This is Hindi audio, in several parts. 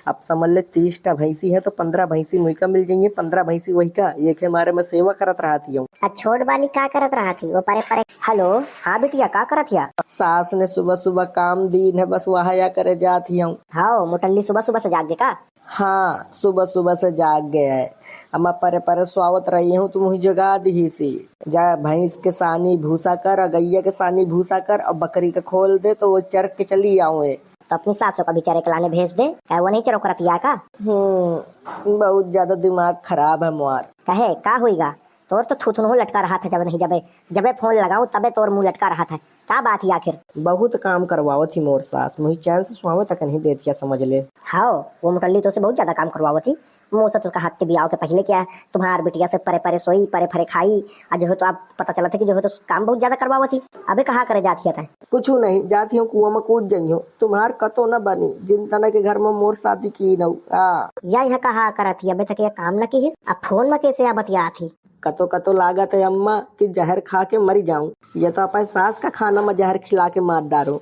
अब समझ ले 30टा भैंसी है तो 15 भैंसी मुई का मिल जाएंगे, 15 भैंसी वही का। ये के मारे में सेवा करत रहती हूँ। छोट वाली का करत रहा थी वो परे परे। हेलो हाँ बिटिया का करत या? सास ने सुबह सुबह काम दी है, बस वहा या करे जाती हूँ। हाँ मोटल्ली सुबह सुबह से जाग गए का? हाँ सुबह सुबह से जाग गया है। अम्मा परे परे स्वावत रही हूँ, तुम जगा दी सी। जा भैंस के सानी भूसा कर और गैया के सानी भूसा कर और बकरी का खोल दे तो वो चर के चली आऊँ। तो अपनी सासों का बेचारे कलाने भेज दे, क्या वो नहीं चरो करतिया का? बहुत ज्यादा दिमाग खराब है मुआर। कहे का हुईगा? तोर तो थूथनू लटका रहा था जब नहीं जबे जबे फोन लगाऊं तबे तोर मुंह लटका रहा था। का बात ही आखिर? बहुत काम करवावत थी मोर सास, मुझे चैन से सुहावे तक नहीं देती, समझ ले। हाँ वो मुटल्ली तो से बहुत ज्यादा काम करवावत थी। मुँह से तो उसका हाथ के बियाह के पहले क्या तुम्हार बिटिया से परे परे सोई परे परे खाई। आज जो है तो आप पता चला था कि जो है तो काम बहुत ज्यादा करवावत थी। अबे कहा करे जाती है? कुछ नहीं जाती हूँ, कुआं में कूद गई हूँ। तुम्हार कतो न बनी जिन तना के घर में मोर शादी की न या यह कहा करती अबे तक ये काम न की हिस। अब फोन में कैसे आ बतिया थी? कतो कतो लागत है अम्मा कि जहर खा के मर जाऊं, ये तो अपन सास का खाना में जहर खिला के मार डालो।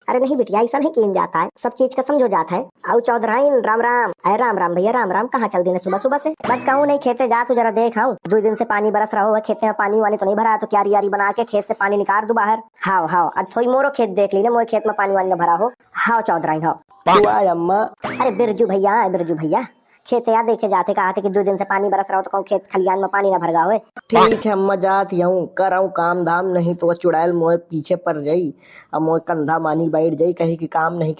अरे नहीं बिटिया ऐसा नहीं किन जाता है, सब चीज का समझो जाता है। आओ चौधराइन राम राम। अरे राम राम भैया राम राम। कहाँ चल देने सुबह सुबह से? बस कहूँ नहीं खेते जा तू जरा देख आऊं। 2 दिन से पानी बरस रहा हुआ खेते में, पानी वानी तो नहीं भरा तो क्यारी यारी बना के खेत से पानी निकाल दू बाहर। हाँ हाँ आज थोड़ी मोरो खेत देख ली ना, मोरे खेत में पानी वानी न भरा हो। हाँ चौधराइन हाँ अम्मा। अरे बिरजू भैया खेत या देखे जाते कहा थे कि 2 दिन से पानी बरस रहा हो तो कहूँ खेत खलियान में पानी न भर गया। ठीक है अम्मा जाती हूँ, कराऊँ काम धाम, नहीं तो वह चुड़ैल मोए पीछे पड़ जाई। अब मोए कंधा मानी बैठ जाई, कही कि काम नहीं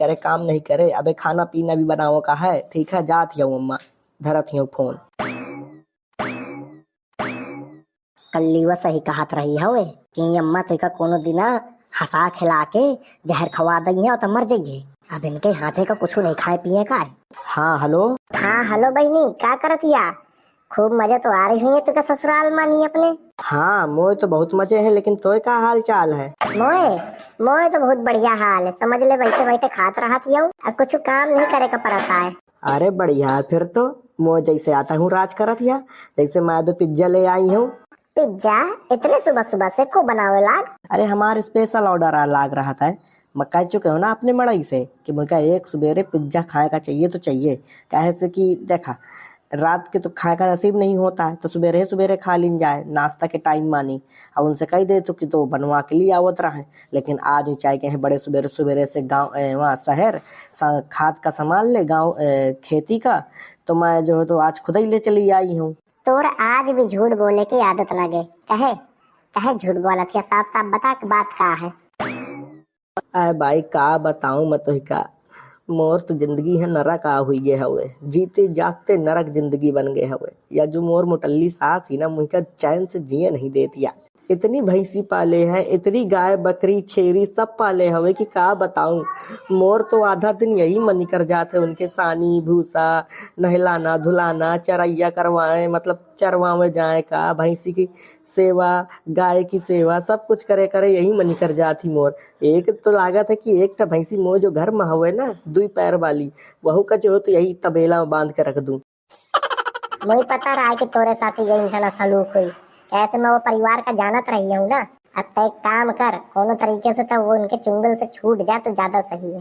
करे। अबे खाना पीना भी बनाओ का है। ठीक है जाती हूँ अम्मा, धरती हूँ फोन। कल्ली वह सही कहत रही है कि अम्मा तो का कोनो दिना हंसा खिला के जहर खवा दी है और तो मर जाइए। अब इनके हाथे का कुछ नहीं खाए पिए का है। हाँ हेलो। हाँ हेलो बहनी क्या करतिया? खूब मजे तो आ रही हुई तो ससुराल मानी अपने। हाँ मोए तो बहुत मजे है, लेकिन तोय का हाल चाल है? मोए तो बहुत बढ़िया हाल है, समझ ले बैठे बैठे खात रहा थी। अब कुछ काम नहीं करे का पड़ता है। अरे बढ़िया, फिर तो मोए जैसे आता हूँ राज करत या जैसे मैं अभी पिज्जा ले आई हूँ। पिज्जा इतने सुबह सुबह से खूब बनावे लाग? अरे हमारे स्पेशल ऑर्डर लाग रहा था। मैं कह चुके हो ना अपने मड़ई से कि मुझे एक सवेरे पिज्जा खाए का चाहिए तो चाहिए। कहे से कि देखा रात के तो खाए का नसीब नहीं होता है तो सवेरे सवेरे खा लीन जाए नाश्ता के टाइम मानी। अब उनसे कह दे तो कि तो बनवा के लिए आवत रहे, लेकिन आज ऊंचाई के हैं बड़े सवेरे सवेरे से गाँव वहाँ शहर खाद का सामान ले गाँव खेती का, तो मैं जो है तो आज खुद ही ले चली आई हूँ। तोर आज भी झूठ बोले की आदत लगे। कहे कहे झूठ बोला थी, साफ साफ बता बात का है। अरे भाई का बताऊं मैं तो का, मोर तो जिंदगी है नरक आ हुई गए हवे, जीते जागते नरक जिंदगी बन गए हवे। या जो मोर मुटल्ली सास ही ना मुझे चैन से जिए नहीं देती यार। इतनी भैंसी पाले हैं, इतनी गाय बकरी छेरी सब पाले हवे कि का बताऊं। मोर तो आधा दिन यही मन कर जाते उनके सानी भूसा नहलाना धुलाना चरैया करवाए, मतलब चरवावे जाए का भैंसी की सेवा गाय की सेवा सब कुछ करे करे यही मन कर जाती मोर। एक तो लागत है कि एक भैंसी मोर जो घर में हवे ना 2 पैर वाली, वहू का जो तो यही तबेला में बांध के रख दूं। मुझे पता रहा है कि तोरे साथ यही जना सलूक हुई। कैसे मैं वो परिवार का जानत रही हूँ ना। अब तो एक काम कर, कोनो तरीके से तो वो उनके चुंगल से छूट जाए तो ज्यादा सही है।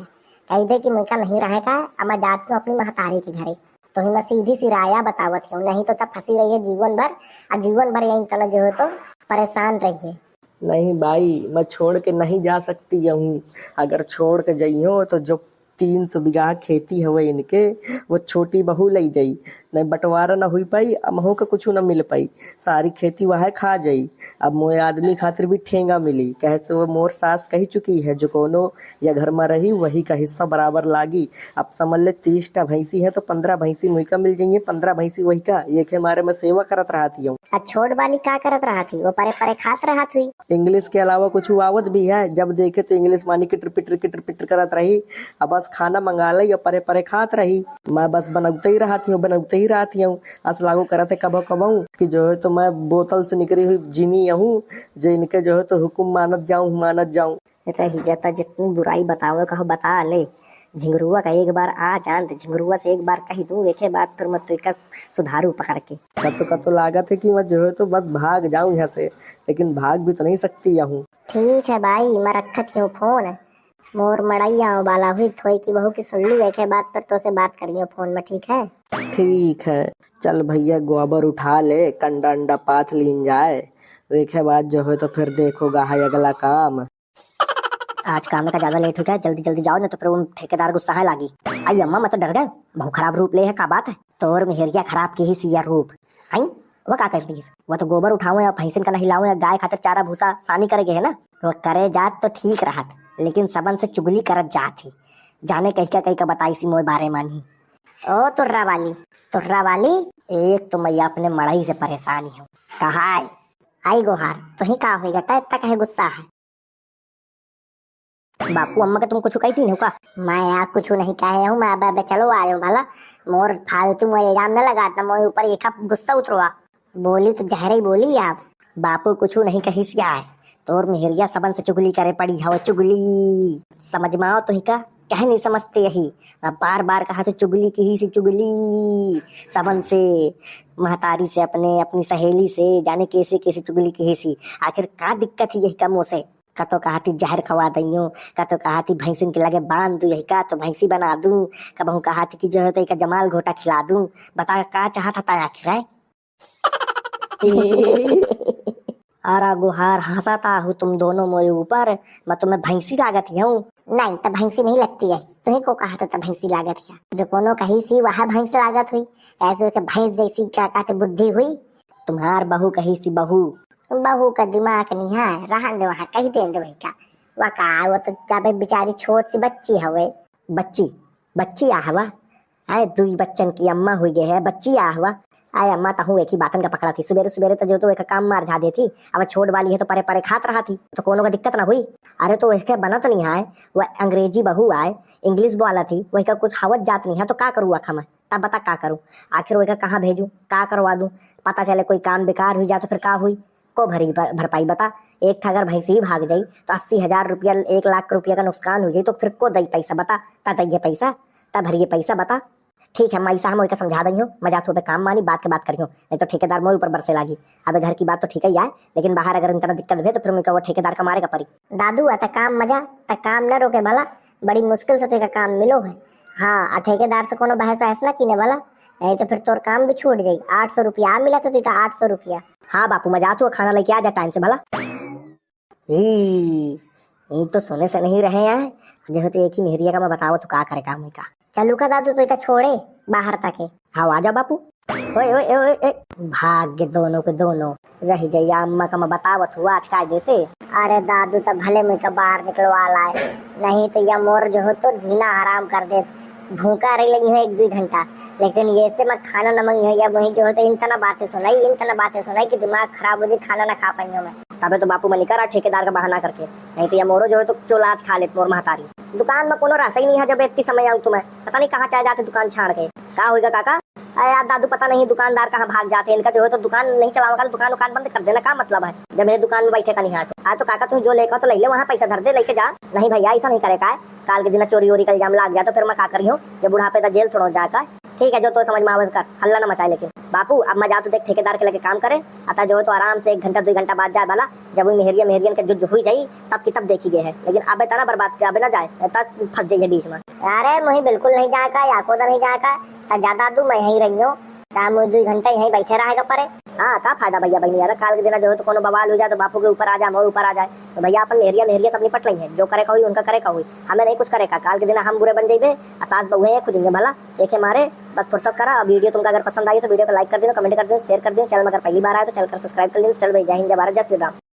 कह दे कि मुझका नहीं रहेगा, अब मैं जाती हूँ अपनी महतारी के घरे। तो ही मैं सीधी सी राया बतावत हूँ, नहीं तो तब फंसी रही है जीवन भर, और जीवन भर यही तना जो है तो परेशान रही है। नहीं भाई मैं छोड़ के नहीं जा सकती हूँ। अगर छोड़ के जाइयो तो जो 300 बीघा खेती हवे इनके वो छोटी बहू ले जाई, नहीं बंटवारा न हुई पाई, अमहो का कुछ न मिल पाई, सारी खेती वह खा जाई। अब मोए आदमी खातिर भी ठेंगा मिली, कहे से वो मोर सास कही चुकी है जो कोनो या घर में रही वही का हिस्सा बराबर लागी। अब समझ ले 30टा भैंसी है तो 15 भैंसी मुई का मिल जाएंगे, 15 भैंसी वही का। ये के मारे में सेवा करत रहती हूँ। छोट वाली का करत रहा थी? वो परे परे खात रहा थी। इंग्लिश के अलावा कुछ आवत भी है? जब देखे तो इंग्लिश मानी किटर पिटर करत रही। अब बस खाना मंगा ली और परे परे खात रही। मैं बस बनौते ही रहती हूँ। अस लागू करते कबो कबू कि जो है तो मैं बोतल से निकली हुई जीनी हूँ, जो इनके जो है तो हुक्म मानत जाऊँ। रही जाता जितनी बुराई बताओ कहो बता ले। झिंगरुआ का एक बार आ जान, झिंगरुआ से एक बार कही दूं, एक बार फिर मैं तो सुधारू पकड़ के। कतो लागत है कि मैं जो है तो बस भाग जाऊं यहाँ से, लेकिन भाग भी तो नहीं सकती हूँ। ठीक है भाई मैं रखती हूँ फोन, मोर मड़ैया वाला हुई थोई की बहू की सुन लू एक बात पर तो से बात करियो फोन में, ठीक है? ठीक है, चल भैया गोबर उठा ले, कंडा अंडा पाथ लीन जाए, वेखे बाद जो है तो फिर देखोगा है अगला काम। आज काम का ज्यादा लेट हो गया, जल्दी जल्दी जाओ ना तो फिर वो ठेकेदार गुस्सा है लागी। आई अम्मा मैं तो डर गए, बहुत खराब रूप ले है, का बात है? तोर मेहरिया खराब की ही सिया रूप। आई वो का करती है? वो तो गोबर उठाऊं या भैंसिन का नहीं लाऊं या गाय खातिर चारा भूसा सानी करेगे है ना। वो करे जात तो ठीक रहत, लेकिन सबन से चुगली करत जात ही, जाने कही का बताई सी मोए बारे मानी। ओ तुर्रा वाली, एक तो मैं अपने मड़ई से परेशान ही हूँ। कहा आई गोहार तो ही का होगा, इतना कहे गुस्सा है? बापू अम्मा का तुम कुछ कही थी का? मैं यहाँ कुछ नहीं कहे हूँ, मैं अब चलो आयो भला, मोर फालतू मोर इल्जाम न लगाता, मोर ऊपर एक गुस्सा उतरवा। बोली तो जहरे ही बोली आप। बापू कुछ नहीं कही सिया है, तोर मेहरिया सबन से चुगली करे पड़ी हवा, चुगली समझ में आओ तो ही का कह नहीं समझते यही, बार बार कहा तो चुगली की ही सी चुगली सबन से, महतारी से, अपनी सहेली से, जाने कैसे कैसे चुगली की ही सी। आखिर का दिक्कत ही यही का मुँह से? का तो कहा थी जहर खवा दइयो, का तो कहा थी भैंसिन के लगे बांध दू, यही का तो भैंसी बना दूं, कबहू कहा थी कि जो है तो जमाल घोटा खिला दूं। बता का चाहता था आखिर है? आरा गुहार हंसाता हूँ तुम दोनों मोरे ऊपर, मैं तुम्हें भैंसी लागत हूँ? नहीं तो भैंसी नहीं लगती है, तुम्हें को कहा था भैंसी लागत है, जो कोनो कही सी वह भैंस लागत हुई, ऐसे के भैंस जैसी क्या कहते बुद्धि हुई। तुम्हार बहू कही सी बहू का दिमाग नहीं है, रहन दे वहाँ कही दे वही का वह का, वो तो जब बेचारी छोट सी बच्ची हवे। बच्ची आ हवा आए, दुई बच्चन की अम्मा हुई गए है, बच्ची आ हवा आए। अम्मा तहु एक ही बातन का पकड़ा थी, सुबेरे तो जो तो एक काम मार जा देती, अब छोट वाली है तो परे परे खात रहा थी, तो कोनो का दिक्कत ना हुई। अरे तो इसके बनत नहीं है, वह अंग्रेजी बहू आए, इंग्लिश बोला थी, वही का कुछ हवत जात नहीं है, तो का करूँ आखा मैं? तब बता का करूँ? आखिर वही का कहाँ भेजू, का करवा दूं? पता चले कोई काम बेकार हुई जा तो फिर का हुई, को भरपाई बता? एक अगर भैंसी ही भाग जाई तो 80,000 रुपया, 1 लाख रुपया का नुकसान हो जाये, तो फिर को दई पैसा बता? तब ये पैसा, तब भरिए पैसा बता। ठीक है मैं साहब का समझा दई हूँ, मैं जात पे काम मानी बात के बात करी हूँ, नहीं तो ठेकेदार मोए ऊपर बरसे लागी। अब घर की बात तो ठीक ही है, लेकिन बाहर अगर इतना दिक्कत भे तो फिर मैं वो ठेकेदार का मारेगा परी। दादू आता काम मजा तक काम न रोके भला, बड़ी मुश्किल से तो काम मिलो है। हाँ ठेकेदार से कोनो बहस वहस ना कीने वाला, नहीं तो फिर तोर काम भी छूट जाये। 800 रुपया मिला तो 800 रुपया। हाँ बापू मजा तू खाना लेके आ जा टाइम से भला। ये तो सोने से नहीं रहे हैं, जो होते एक ही मेहरिया का मैं बताओ तो का करे काम का। चलू का दादू तो छोड़े बाहर तक है। हाँ आ जा बापू। ओए ओए ओए ओए भाग्य दोनों के दोनों रह जाइया, अम्मा का मैं बतावत हुआ आज कायदे से। अरे दादू तो भले मुझे बाहर निकलवा लाए, नहीं तो यह मोर जो हो तो जीना हराम कर दे, भूखा रही लगी है 1-2 घंटा, लेकिन ये से मैं खाना न मंगी है, या वही जो होता इन तना बातें सुनाई कि दिमाग खराब हो जाए, खाना ना खा पाई मैं। तबे तो बापू मैं निकल रहा ठेकेदार का बहाना करके, नहीं तो या मोरो जो है तो चोला आज खा लेते मोर महतारी। दुकान में कोनो रहता ही नहीं है, जब इतनी समय आऊँ तुम्हें पता नहीं कहाँ चाहे जाते दुकान छाड़ के। क्या होगा काका? यार दादू पता नहीं दुकानदार कहाँ भाग जाते हैं, इनका जो है तो दुकान नहीं चलाऊंगा, दुकान बंद कर देना, का मतलब है? जब मेरे दुकान में बैठे का नहीं है तो काका तू जो लेकर तो ले ले, वहाँ पैसा धर दे लेके जा। नहीं भैया ऐसा नहीं करे का, काल के दिन चोरी वोरी का इल्जाम लाग गया तो फिर मैं का करी हूँ, जब बुढ़ापे तक जेल छोड़ो जाकर। ठीक है जो तो समझ में आवाज कर, हल्ला ना मचाए। लेकिन बापू अब मैं जा तो देख ठेकेदार के लेके काम करे, अतः जो है तो आराम से 1-2 घंटा बाद जाए भला, जब वो मेहरियन के जुज हुई जाई तब की तब देखी गए है, लेकिन अब तना बर्बाद के अब ना जाए तब फंस जाइए बीच में। अरे मुझे बिल्कुल नहीं जाएगा, या को नहीं जाएगा, ज्यादा दू मैं यहीं रही हूँ, 2 घंटे यहीं बैठे रहेगा परे। हाँ का फायदा भैया बहनी यार, काल के दिन जो है तो कोनो बवाल हो जाए तो बापू के ऊपर आ जाए, मोए ऊपर आ जाए, तो भैया अपन मेहरिया सब निपट लेंगे, जो करे हुई उनका करे हुई, हमें नहीं कुछ करेगा। काल के दिन हम बुरे बन जाइए, सास बहू है खुद भला एक मारे, बस फुर्सत करा। वीडियो तुमको अगर पसंद आई तो वीडियो को लाइक कर देना, कमेंट कर देना, शेयर कर देना, चैनल में अगर पहली बार आए तो चैनल को सब्सक्राइब कर लेना। चल भाई जय हिंद, जय भारत, जय श्री राम।